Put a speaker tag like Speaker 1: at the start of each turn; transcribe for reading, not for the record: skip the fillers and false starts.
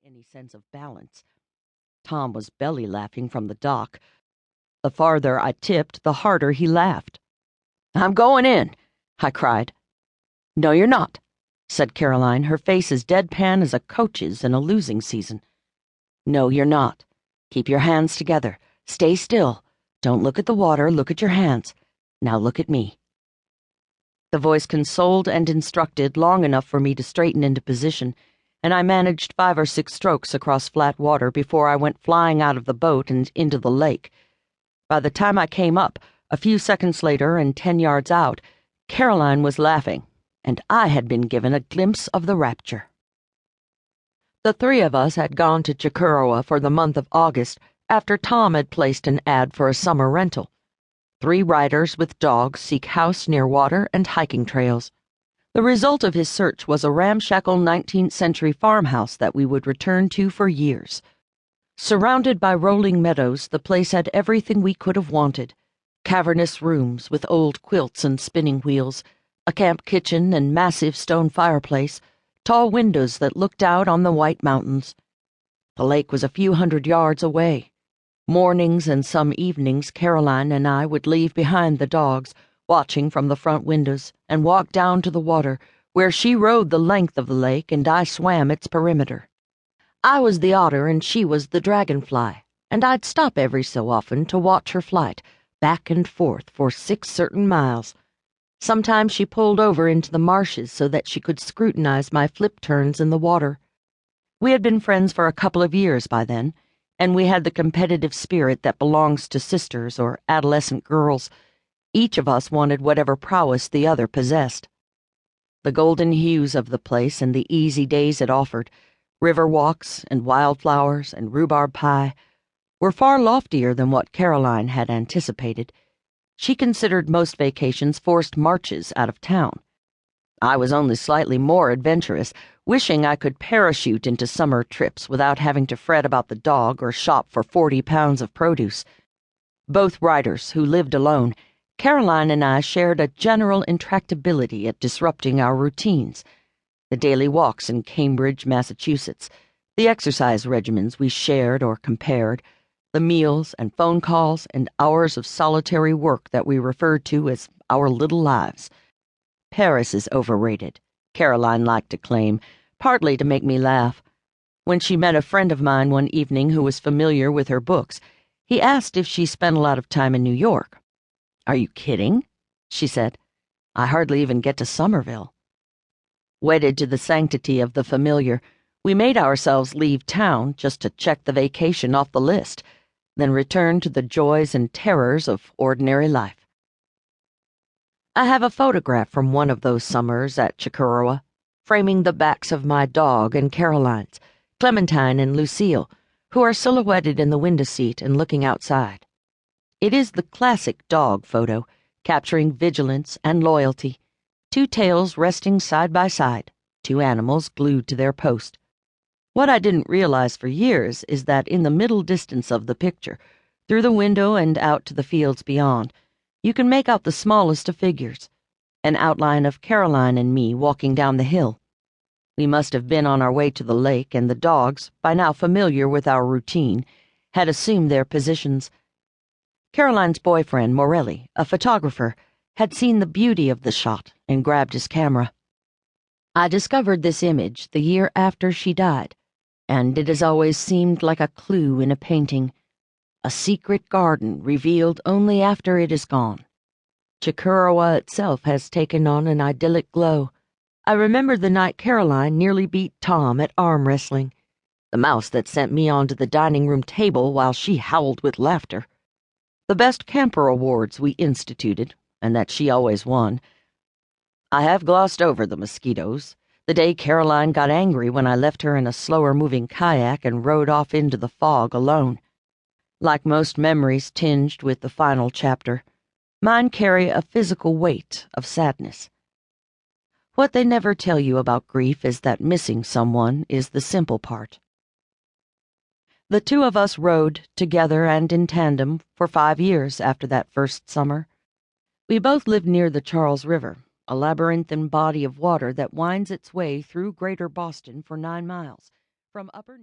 Speaker 1: any sense of balance. Tom was belly laughing from the dock. The farther I tipped, the harder he laughed. "I'm going in," I cried. "No, you're not," said Caroline, her face as deadpan as a coach's in a losing season. "No, you're not. Keep your hands together. Stay still. Don't look at the water, look at your hands. Now look at me." The voice consoled and instructed long enough for me to straighten into position, and I managed 5 or 6 strokes across flat water before I went flying out of the boat and into the lake. By the time I came up, a few seconds later and 10 yards out, Caroline was laughing, and I had been given a glimpse of the rapture. The 3 of us had gone to Chicurua for the month of August after Tom had placed an ad for a summer rental. 3 riders with dogs seek house near water and hiking trails. The result of his search was a ramshackle 19th century farmhouse that we would return to for years. Surrounded by rolling meadows, the place had everything we could have wanted: cavernous rooms with old quilts and spinning wheels, a camp kitchen and massive stone fireplace, tall windows that looked out on the white mountains. The lake was a few hundred yards away. Mornings and some evenings, Caroline and I would leave behind the dogs, watching from the front windows, and walk down to the water, where she rode the length of the lake and I swam its perimeter. I was the otter and she was the dragonfly, and I'd stop every so often to watch her flight, back and forth for 6 certain miles. Sometimes she pulled over into the marshes so that she could scrutinize my flip turns in the water. We had been friends for a couple of years by then, and we had the competitive spirit that belongs to sisters or adolescent girls. Each of us wanted whatever prowess the other possessed. The golden hues of the place and the easy days it offered, river walks and wildflowers and rhubarb pie, were far loftier than what Caroline had anticipated. She considered most vacations forced marches out of town. I was only slightly more adventurous, wishing I could parachute into summer trips without having to fret about the dog or shop for 40 pounds of produce. Both riders who lived alone, Caroline and I shared a general intractability at disrupting our routines: the daily walks in Cambridge, Massachusetts, the exercise regimens we shared or compared, the meals and phone calls and hours of solitary work that we referred to as our little lives. Paris is overrated, Caroline liked to claim, partly to make me laugh. When she met a friend of mine one evening who was familiar with her books, he asked if she spent a lot of time in New York. "Are you kidding?" she said. "I hardly even get to Somerville." Wedded to the sanctity of the familiar, we made ourselves leave town just to check the vacation off the list, then return to the joys and terrors of ordinary life. I have a photograph from one of those summers at Chicurua, framing the backs of my dog and Caroline's, Clementine and Lucille, who are silhouetted in the window seat and looking outside. It is the classic dog photo, capturing vigilance and loyalty, 2 tails resting side by side, 2 animals glued to their post. What I didn't realize for years is that in the middle distance of the picture, through the window and out to the fields beyond, you can make out the smallest of figures, an outline of Caroline and me walking down the hill. We must have been on our way to the lake, and the dogs, by now familiar with our routine, had assumed their positions. Caroline's boyfriend, Morelli, a photographer, had seen the beauty of the shot and grabbed his camera. I discovered this image the year after she died, and it has always seemed like a clue in a painting, a secret garden revealed only after it is gone. Chicurua itself has taken on an idyllic glow. I remember the night Caroline nearly beat Tom at arm wrestling, the mouse that sent me onto the dining room table while she howled with laughter, the best camper awards we instituted, and that she always won. I have glossed over the mosquitoes, the day Caroline got angry when I left her in a slower-moving kayak and rode off into the fog alone. Like most memories tinged with the final chapter, mine carry a physical weight of sadness. What they never tell you about grief is that missing someone is the simple part. The 2 of us rode, together and in tandem, for 5 years after that first summer. We both lived near the Charles River, a labyrinthine body of water that winds its way through Greater Boston for 9 miles, from upper